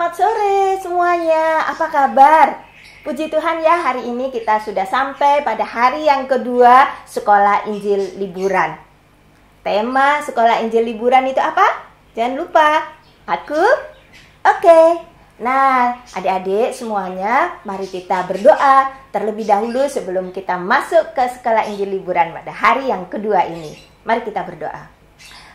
Selamat sore semuanya, apa kabar? Puji Tuhan ya, hari ini kita sudah sampai pada hari yang kedua Sekolah Injil Liburan. Tema Sekolah Injil Liburan itu apa? Jangan lupa, aku oke. Nah, adik-adik semuanya, mari kita berdoa terlebih dahulu sebelum kita masuk ke Sekolah Injil Liburan pada hari yang kedua ini. Mari kita berdoa.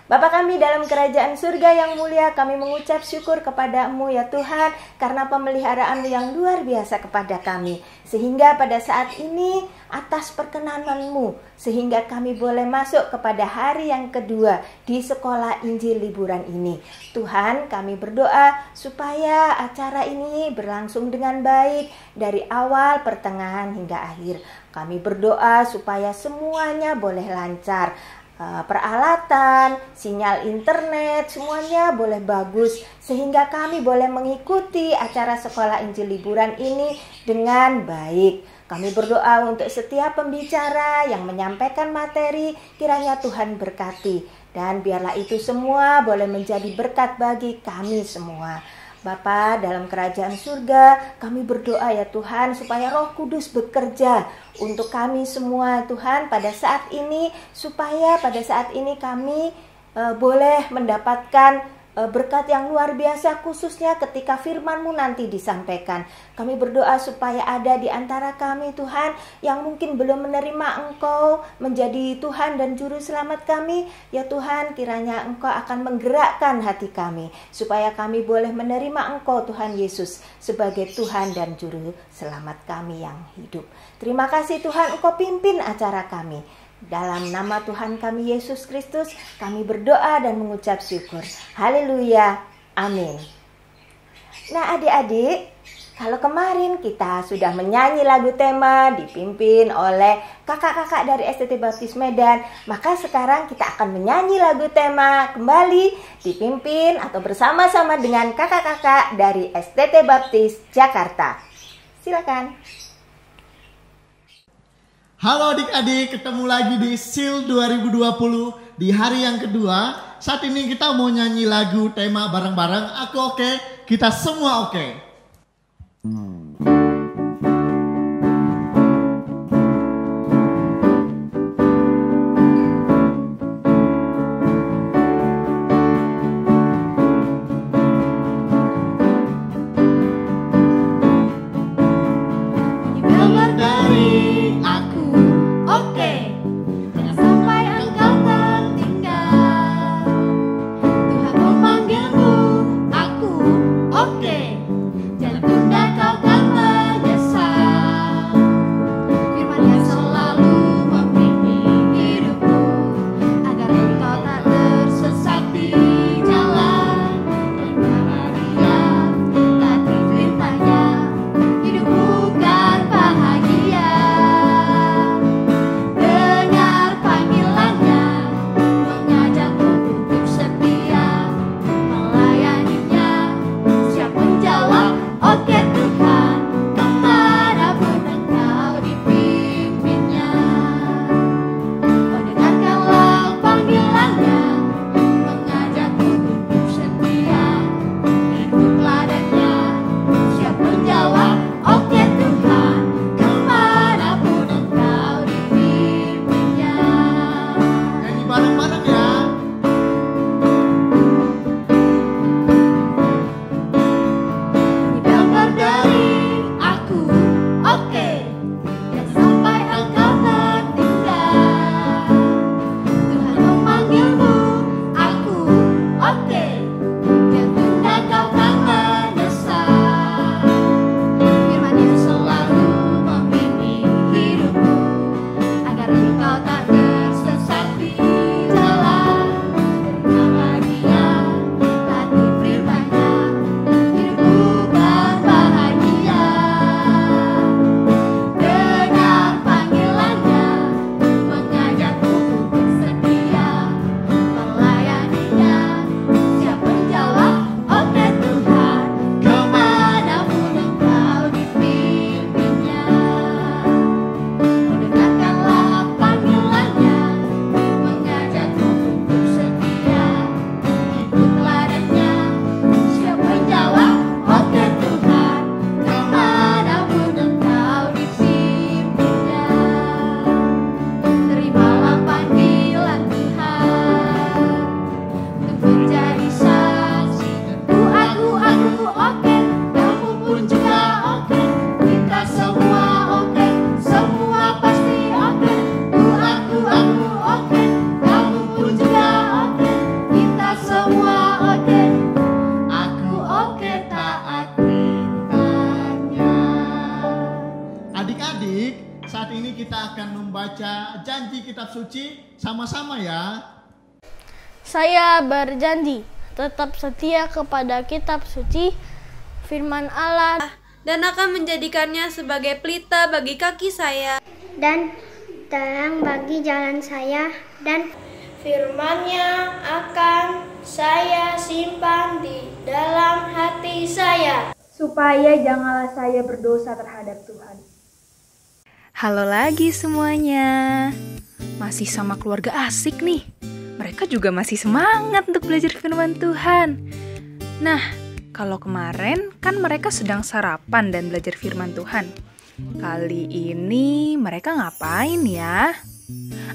Bapa kami dalam kerajaan surga yang mulia, kami mengucap syukur kepada-Mu ya Tuhan, karena pemeliharaan-Mu yang luar biasa kepada kami. Sehingga pada saat ini atas perkenanan-Mu, sehingga kami boleh masuk kepada hari yang kedua di Sekolah Injil Liburan ini. Tuhan, kami berdoa supaya acara ini berlangsung dengan baik dari awal, pertengahan hingga akhir. Kami berdoa supaya semuanya boleh lancar. Peralatan, sinyal internet, semuanya boleh bagus sehingga kami boleh mengikuti acara Sekolah Injil Liburan ini dengan baik. Kami berdoa untuk setiap pembicara yang menyampaikan materi, kiranya Tuhan berkati, dan biarlah itu semua boleh menjadi berkat bagi kami semua. Bapa dalam kerajaan surga, kami berdoa ya Tuhan supaya Roh Kudus bekerja untuk kami semua Tuhan pada saat ini, supaya pada saat ini kami boleh mendapatkan berkat yang luar biasa, khususnya ketika firman-Mu nanti disampaikan. Kami berdoa supaya ada di antara kami Tuhan yang mungkin belum menerima Engkau menjadi Tuhan dan Juru Selamat kami. Ya Tuhan, kiranya Engkau akan menggerakkan hati kami supaya kami boleh menerima Engkau Tuhan Yesus sebagai Tuhan dan Juru Selamat kami yang hidup. Terima kasih Tuhan, Engkau pimpin acara kami. Dalam nama Tuhan kami Yesus Kristus, kami berdoa dan mengucap syukur. Haleluya, amin. Nah adik-adik, kalau kemarin kita sudah menyanyi lagu tema dipimpin oleh kakak-kakak dari STT Baptis Medan, maka sekarang kita akan menyanyi lagu tema kembali dipimpin atau bersama-sama dengan kakak-kakak dari STT Baptis Jakarta. Silakan. Halo adik-adik, ketemu lagi di SIL 2020 di hari yang kedua. Saat ini kita mau nyanyi lagu tema bareng-bareng. Aku oke, kita semua oke. saat ini kita akan membaca janji kitab suci sama-sama ya. Saya berjanji tetap setia kepada kitab suci, firman Allah, dan akan menjadikannya sebagai pelita bagi kaki saya dan terang bagi jalan saya, dan firman-Nya akan saya simpan di dalam hati saya, supaya janganlah saya berdosa terhadap Tuhan. Halo lagi semuanya. Masih sama keluarga asik nih. Mereka juga masih semangat untuk belajar firman Tuhan. Nah, kalau kemarin kan mereka sedang sarapan dan belajar firman Tuhan. Kali ini mereka ngapain ya?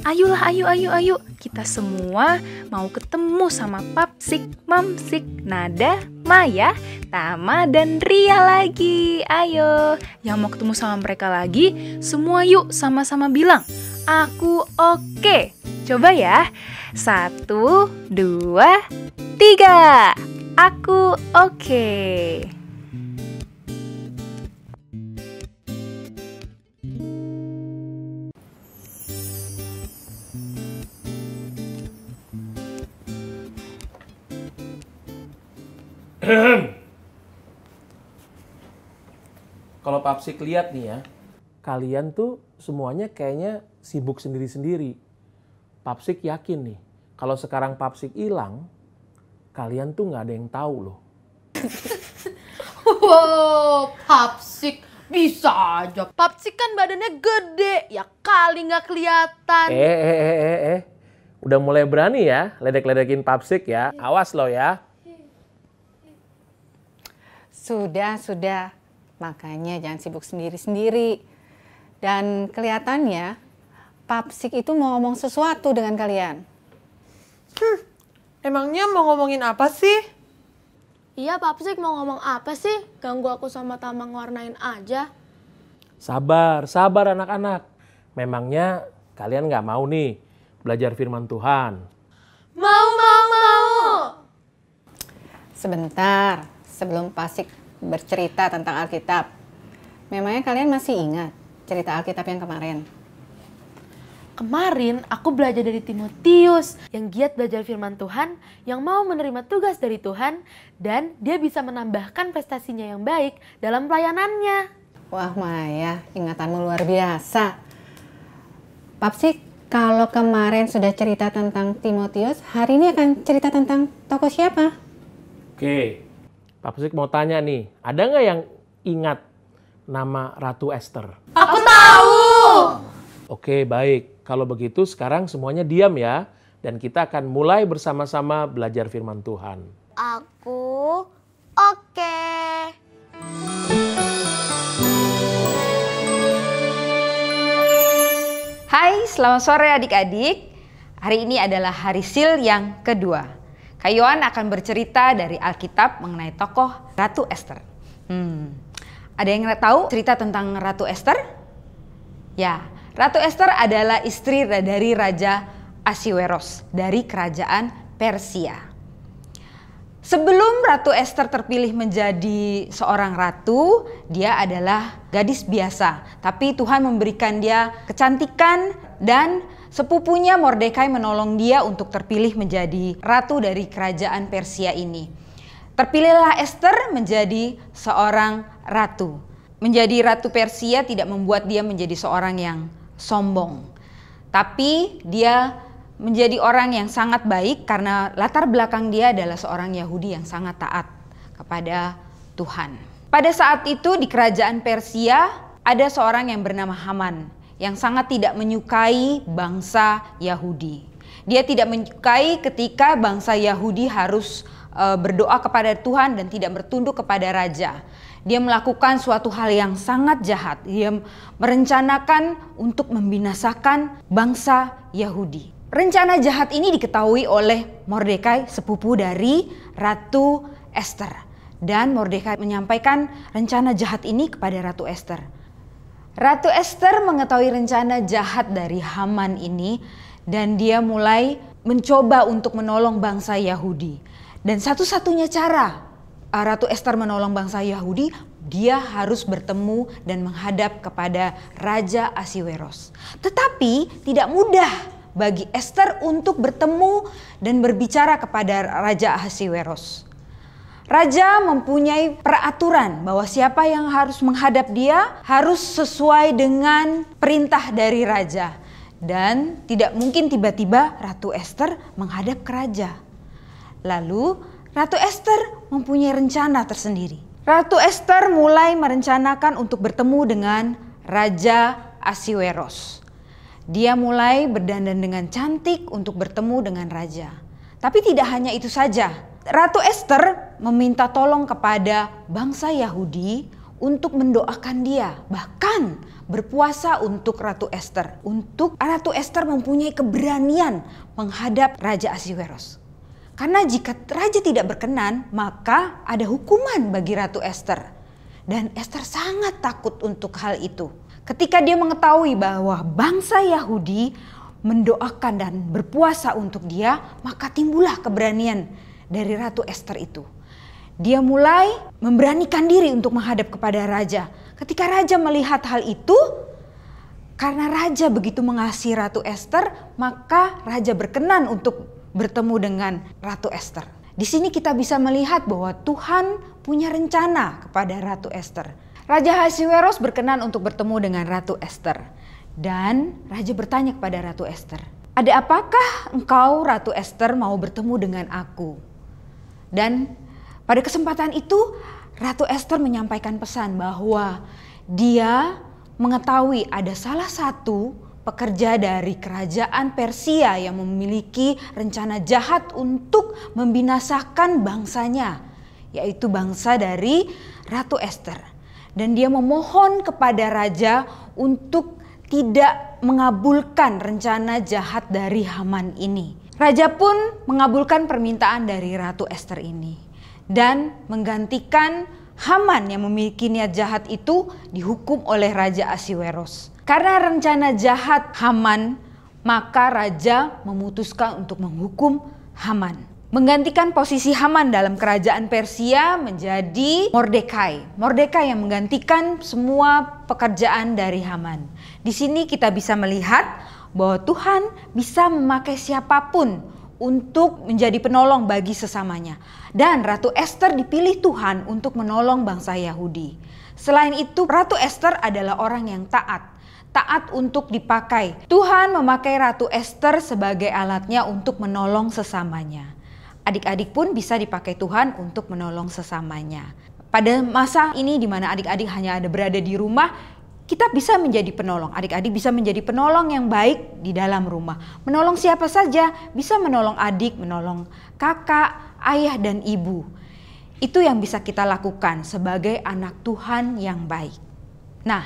Ayolah, ayo. Kita semua mau ketemu sama Papsik, Mamsik, Nada, Maya, Tama, dan Ria lagi. Ayo, yang mau ketemu sama mereka lagi, semua yuk sama-sama bilang, aku oke. Coba ya, 1, 2, 3. Aku oke. Kalau Papsik lihat nih ya, kalian tuh semuanya kayaknya sibuk sendiri-sendiri. Papsik yakin nih, kalau sekarang Papsik hilang, kalian tuh nggak ada yang tahu loh. Wow, Papsik bisa aja. Papsik kan badannya gede, ya kali nggak kelihatan. Udah mulai berani ya ledek-ledekin Papsik ya, awas lo ya. Sudah. Makanya jangan sibuk sendiri-sendiri. Dan kelihatannya Papsik itu mau ngomong sesuatu dengan kalian. Emangnya mau ngomongin apa sih? Iya, Papsik mau ngomong apa sih? Ganggu aku sama Tama warnain aja. Sabar anak-anak. Memangnya kalian nggak mau nih belajar firman Tuhan? Mau. Sebentar, sebelum Papsik bercerita tentang Alkitab. Memangnya kalian masih ingat cerita Alkitab yang kemarin? Kemarin aku belajar dari Timotius yang giat belajar firman Tuhan, yang mau menerima tugas dari Tuhan, dan dia bisa menambahkan prestasinya yang baik dalam pelayanannya. Wah Maya, ingatanmu luar biasa. Papsik, kalau kemarin sudah cerita tentang Timotius, hari ini akan cerita tentang tokoh siapa? Oke, Papsik mau tanya nih, ada nggak yang ingat nama Ratu Esther? Aku tahu! Oke, baik. Kalau begitu sekarang semuanya diam ya. Dan kita akan mulai bersama-sama belajar firman Tuhan. Aku oke. Hai, selamat sore adik-adik. Hari ini adalah hari Sil yang kedua. Kak Yohan akan bercerita dari Alkitab mengenai tokoh Ratu Esther. Ada yang tahu cerita tentang Ratu Esther? Ya, Ratu Esther adalah istri dari Raja Ahasweros dari kerajaan Persia. Sebelum Ratu Esther terpilih menjadi seorang ratu, dia adalah gadis biasa. Tapi Tuhan memberikan dia kecantikan dan sepupunya Mordekai menolong dia untuk terpilih menjadi ratu dari kerajaan Persia ini. Terpilihlah Esther menjadi seorang ratu. Menjadi ratu Persia tidak membuat dia menjadi seorang yang sombong. Tapi dia menjadi orang yang sangat baik karena latar belakang dia adalah seorang Yahudi yang sangat taat kepada Tuhan. Pada saat itu di kerajaan Persia ada seorang yang bernama Haman yang sangat tidak menyukai bangsa Yahudi. Dia tidak menyukai ketika bangsa Yahudi harus berdoa kepada Tuhan dan tidak bertunduk kepada raja. Dia melakukan suatu hal yang sangat jahat. Dia merencanakan untuk membinasakan bangsa Yahudi. Rencana jahat ini diketahui oleh Mordekai, sepupu dari Ratu Esther. Dan Mordekai menyampaikan rencana jahat ini kepada Ratu Esther. Ratu Esther mengetahui rencana jahat dari Haman ini dan dia mulai mencoba untuk menolong bangsa Yahudi. Dan satu-satunya cara Ratu Esther menolong bangsa Yahudi, dia harus bertemu dan menghadap kepada Raja Ahasweros. Tetapi tidak mudah bagi Ester untuk bertemu dan berbicara kepada Raja Ahasweros. Raja mempunyai peraturan bahwa siapa yang harus menghadap dia harus sesuai dengan perintah dari raja. Dan tidak mungkin tiba-tiba Ratu Ester menghadap ke raja. Lalu Ratu Ester mempunyai rencana tersendiri. Ratu Ester mulai merencanakan untuk bertemu dengan Raja Ahasweros. Dia mulai berdandan dengan cantik untuk bertemu dengan raja. Tapi tidak hanya itu saja. Ratu Ester meminta tolong kepada bangsa Yahudi untuk mendoakan dia. Bahkan berpuasa untuk Ratu Ester. Untuk Ratu Ester mempunyai keberanian menghadap Raja Ahasweros. Karena jika raja tidak berkenan, maka ada hukuman bagi Ratu Ester. Dan Ester sangat takut untuk hal itu. Ketika dia mengetahui bahwa bangsa Yahudi mendoakan dan berpuasa untuk dia, maka timbullah keberanian dari Ratu Ester itu. Dia mulai memberanikan diri untuk menghadap kepada raja. Ketika raja melihat hal itu, karena raja begitu mengasihi Ratu Ester, maka raja berkenan untuk bertemu dengan Ratu Ester. Di sini kita bisa melihat bahwa Tuhan punya rencana kepada Ratu Ester. Raja Ahasweros berkenan untuk bertemu dengan Ratu Ester. Dan raja bertanya kepada Ratu Ester, "Ada apakah engkau, Ratu Ester, mau bertemu dengan aku?" Dan pada kesempatan itu Ratu Ester menyampaikan pesan bahwa dia mengetahui ada salah satu pekerja dari kerajaan Persia yang memiliki rencana jahat untuk membinasakan bangsanya, yaitu bangsa dari Ratu Ester. Dan dia memohon kepada raja untuk tidak mengabulkan rencana jahat dari Haman ini. Raja pun mengabulkan permintaan dari Ratu Ester ini dan menggantikan Haman yang memiliki niat jahat itu dihukum oleh Raja Ahasweros. Karena rencana jahat Haman, maka raja memutuskan untuk menghukum Haman. Menggantikan posisi Haman dalam kerajaan Persia menjadi Mordekai. Mordekai yang menggantikan semua pekerjaan dari Haman. Di sini kita bisa melihat bahwa Tuhan bisa memakai siapapun untuk menjadi penolong bagi sesamanya. Dan Ratu Ester dipilih Tuhan untuk menolong bangsa Yahudi. Selain itu, Ratu Ester adalah orang yang taat. Taat untuk dipakai. Tuhan memakai Ratu Ester sebagai alatnya untuk menolong sesamanya. Adik-adik pun bisa dipakai Tuhan untuk menolong sesamanya. Pada masa ini di mana adik-adik hanya ada berada di rumah, kita bisa menjadi penolong. Adik-adik bisa menjadi penolong yang baik di dalam rumah. Menolong siapa saja, bisa menolong adik, menolong kakak, ayah dan ibu. Itu yang bisa kita lakukan sebagai anak Tuhan yang baik. Nah,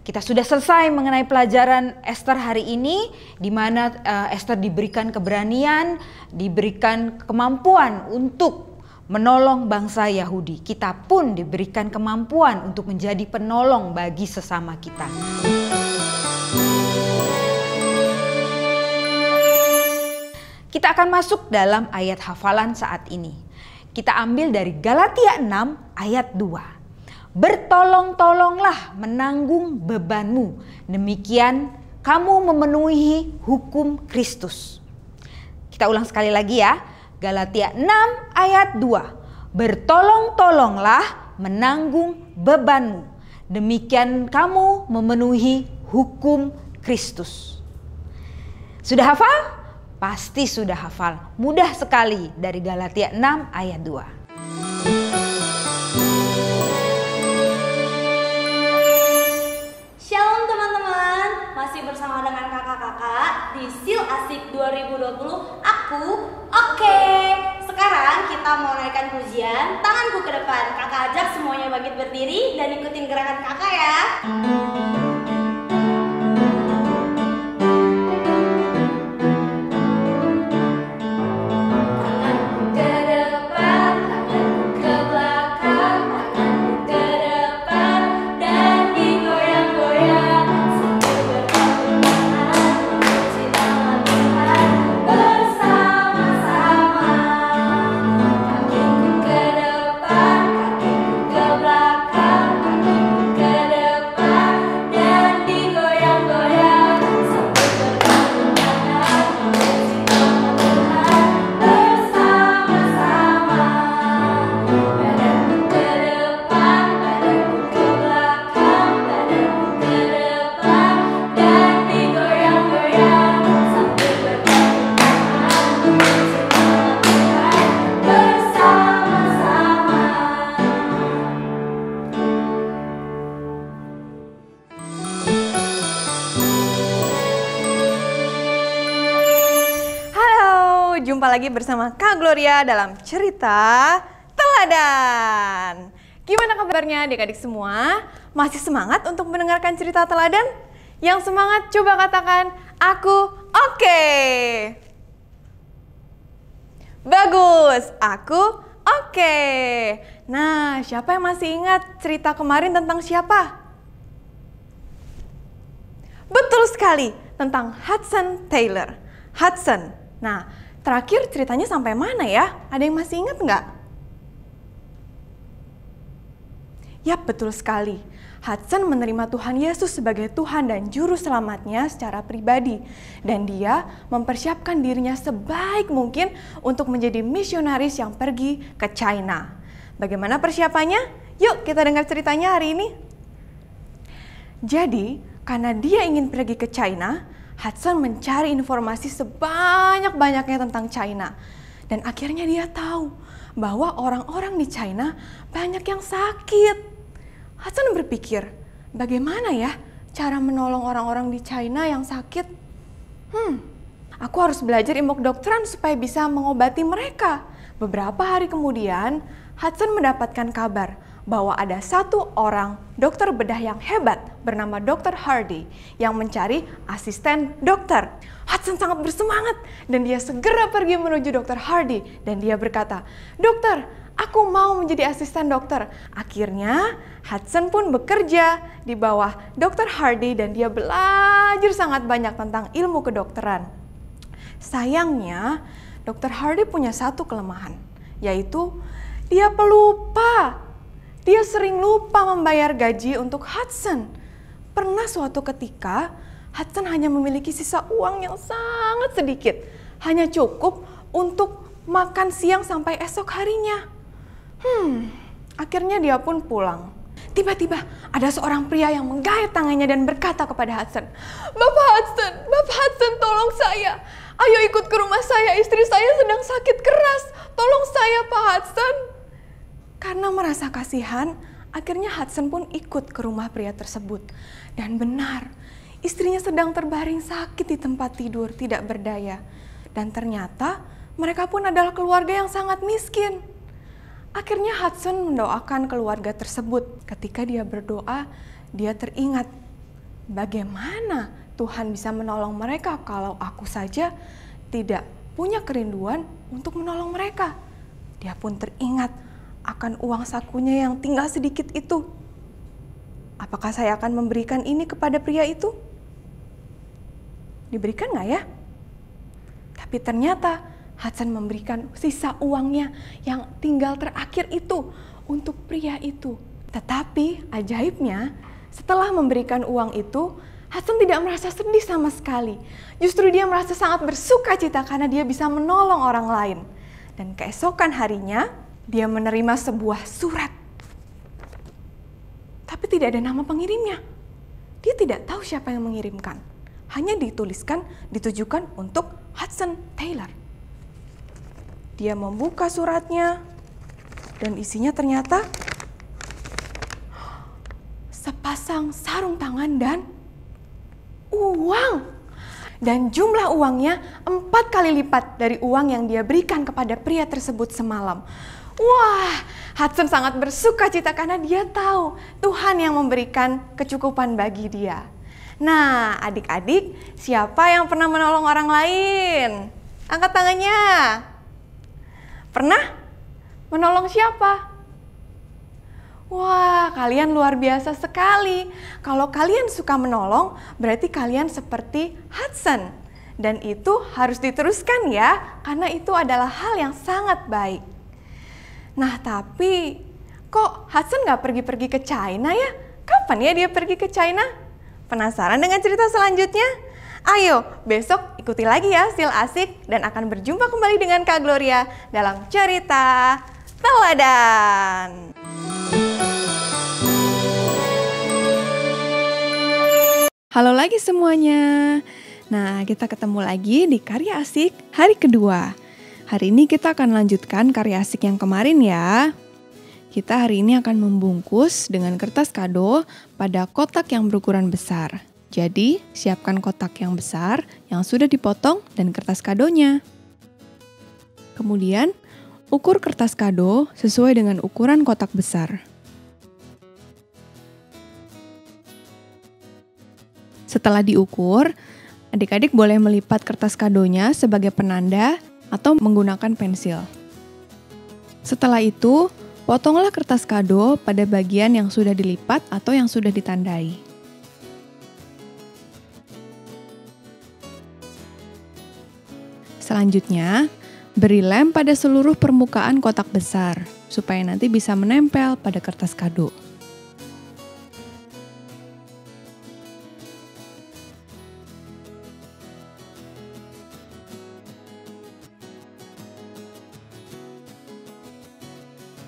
kita sudah selesai mengenai pelajaran Ester hari ini, di mana Ester diberikan keberanian, diberikan kemampuan untuk menolong bangsa Yahudi. Kita pun diberikan kemampuan untuk menjadi penolong bagi sesama kita. Kita akan masuk dalam ayat hafalan saat ini. Kita ambil dari Galatia 6 ayat 2. Bertolong-tolonglah menanggung bebanmu, demikian kamu memenuhi hukum Kristus. Kita ulang sekali lagi ya. Galatia 6 ayat 2. Bertolong-tolonglah menanggung bebanmu, demikian kamu memenuhi hukum Kristus. Sudah hafal? Pasti sudah hafal. Mudah sekali dari Galatia 6 ayat 2. Shalom teman-teman, masih bersama dengan kakak-kakak di Sil Asik 2020. Aku oke. Sekarang kita mau naikkan pujian, tanganku ke depan. Kakak ajak semuanya bangkit berdiri dan ikutin gerakan kakak ya. Belakang lagi bersama Kak Gloria dalam cerita teladan. Gimana kabarnya adik-adik semua? Masih semangat untuk mendengarkan cerita teladan? Yang semangat coba katakan, aku oke. Bagus, aku oke. Nah, siapa yang masih ingat cerita kemarin tentang siapa? Betul sekali, tentang Hudson Taylor. Hudson. Nah, terakhir ceritanya sampai mana ya? Ada yang masih ingat nggak? Yap, betul sekali. Hudson menerima Tuhan Yesus sebagai Tuhan dan Juru Selamatnya secara pribadi. Dan dia mempersiapkan dirinya sebaik mungkin untuk menjadi misionaris yang pergi ke China. Bagaimana persiapannya? Yuk kita dengar ceritanya hari ini. Jadi, karena dia ingin pergi ke China, Hudson mencari informasi sebanyak-banyaknya tentang China. Dan akhirnya dia tahu bahwa orang-orang di China banyak yang sakit. Hudson berpikir, bagaimana ya cara menolong orang-orang di China yang sakit? Aku harus belajar ilmu kedokteran supaya bisa mengobati mereka. Beberapa hari kemudian, Hudson mendapatkan kabar bahwa ada satu orang dokter bedah yang hebat bernama Dr. Hardy yang mencari asisten dokter. Hudson sangat bersemangat dan dia segera pergi menuju Dr. Hardy dan dia berkata, "Dokter, aku mau menjadi asisten dokter." Akhirnya Hudson pun bekerja di bawah Dr. Hardy dan dia belajar sangat banyak tentang ilmu kedokteran. Sayangnya, Dr. Hardy punya satu kelemahan, yaitu dia pelupa. Dia sering lupa membayar gaji untuk Hudson. Pernah suatu ketika, Hudson hanya memiliki sisa uang yang sangat sedikit. Hanya cukup untuk makan siang sampai esok harinya. Akhirnya dia pun pulang. Tiba-tiba ada seorang pria yang menggait tangannya dan berkata kepada Hudson, Bapak Hudson, tolong saya. Ayo ikut ke rumah saya, istri saya sedang sakit keras. Tolong saya, Pak Hudson." Karena merasa kasihan, akhirnya Hudson pun ikut ke rumah pria tersebut. Dan benar, istrinya sedang terbaring sakit di tempat tidur, tidak berdaya. Dan ternyata mereka pun adalah keluarga yang sangat miskin. Akhirnya Hudson mendoakan keluarga tersebut. Ketika dia berdoa, dia teringat, bagaimana Tuhan bisa menolong mereka kalau aku saja tidak punya kerinduan untuk menolong mereka. Dia pun teringat akan uang sakunya yang tinggal sedikit itu. Apakah saya akan memberikan ini kepada pria itu? Diberikan nggak ya? Tapi ternyata Hudson memberikan sisa uangnya yang tinggal terakhir itu untuk pria itu. Tetapi ajaibnya, setelah memberikan uang itu, Hudson tidak merasa sedih sama sekali. Justru dia merasa sangat bersuka cita karena dia bisa menolong orang lain. Dan keesokan harinya, dia menerima sebuah surat. Tapi tidak ada nama pengirimnya. Dia tidak tahu siapa yang mengirimkan. Hanya ditujukan untuk Hudson Taylor. Dia membuka suratnya dan isinya ternyata sepasang sarung tangan dan uang. Dan jumlah uangnya 4 kali lipat dari uang yang dia berikan kepada pria tersebut semalam. Wah, Hudson sangat bersuka cita karena dia tahu Tuhan yang memberikan kecukupan bagi dia. Nah, adik-adik, siapa yang pernah menolong orang lain? Angkat tangannya. Pernah? Menolong siapa? Wah, kalian luar biasa sekali. Kalau kalian suka menolong, berarti kalian seperti Hudson. Dan itu harus diteruskan ya, karena itu adalah hal yang sangat baik. Nah, tapi kok Hudson nggak pergi-pergi ke China ya? Kapan ya dia pergi ke China? Penasaran dengan cerita selanjutnya? Ayo, besok ikuti lagi ya Sil Asik dan akan berjumpa kembali dengan Kak Gloria dalam cerita teladan. Halo lagi semuanya. Nah, kita ketemu lagi di Karya Asik hari kedua. Hari ini kita akan lanjutkan karya asik yang kemarin ya. Kita hari ini akan membungkus dengan kertas kado pada kotak yang berukuran besar. Jadi, siapkan kotak yang besar yang sudah dipotong dan kertas kadonya. Kemudian, ukur kertas kado sesuai dengan ukuran kotak besar. Setelah diukur, adik-adik boleh melipat kertas kadonya sebagai penanda atau menggunakan pensil. Setelah itu, potonglah kertas kado pada bagian yang sudah dilipat atau yang sudah ditandai. Selanjutnya, beri lem pada seluruh permukaan kotak besar, supaya nanti bisa menempel pada kertas kado.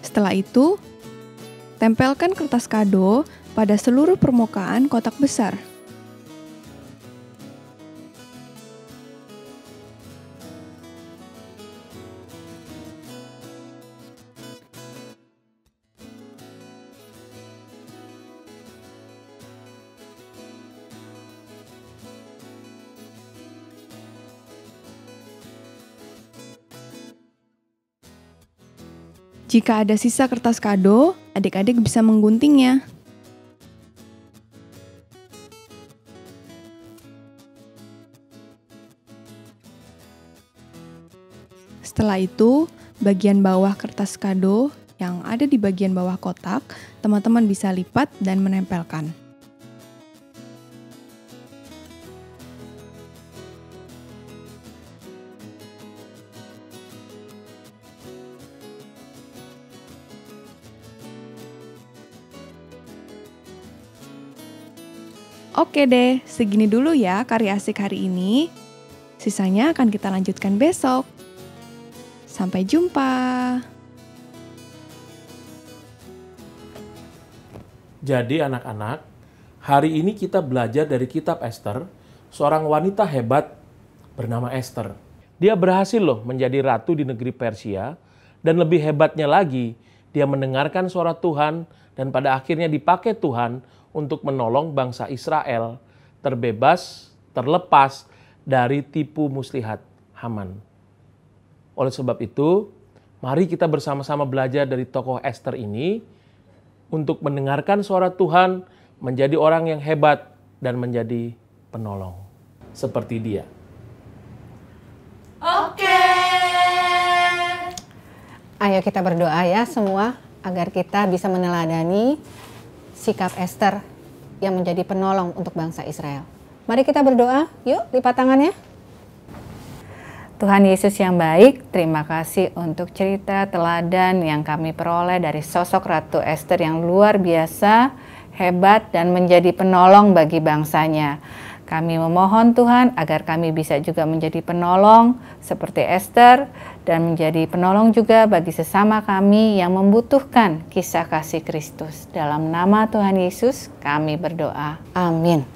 Setelah itu, tempelkan kertas kado pada seluruh permukaan kotak besar. Jika ada sisa kertas kado, adik-adik bisa mengguntingnya. Setelah itu, bagian bawah kertas kado yang ada di bagian bawah kotak, teman-teman bisa lipat dan menempelkan. Oke deh, segini dulu ya karya asik hari ini. Sisanya akan kita lanjutkan besok. Sampai jumpa. Jadi anak-anak, hari ini kita belajar dari kitab Ester, seorang wanita hebat bernama Ester. Dia berhasil loh menjadi ratu di negeri Persia, dan lebih hebatnya lagi, dia mendengarkan suara Tuhan dan pada akhirnya dipakai Tuhan untuk menolong bangsa Israel terlepas dari tipu muslihat Haman. Oleh sebab itu, mari kita bersama-sama belajar dari tokoh Ester ini untuk mendengarkan suara Tuhan, menjadi orang yang hebat dan menjadi penolong seperti dia. Oke. Ayo kita berdoa ya semua agar kita bisa meneladani sikap Ester yang menjadi penolong untuk bangsa Israel. Mari kita berdoa, yuk lipat tangannya. Tuhan Yesus yang baik, terima kasih untuk cerita teladan yang kami peroleh dari sosok Ratu Ester yang luar biasa, hebat dan menjadi penolong bagi bangsanya. Kami memohon Tuhan agar kami bisa juga menjadi penolong seperti Ester dan menjadi penolong juga bagi sesama kami yang membutuhkan kisah kasih Kristus. Dalam nama Tuhan Yesus kami berdoa. Amin.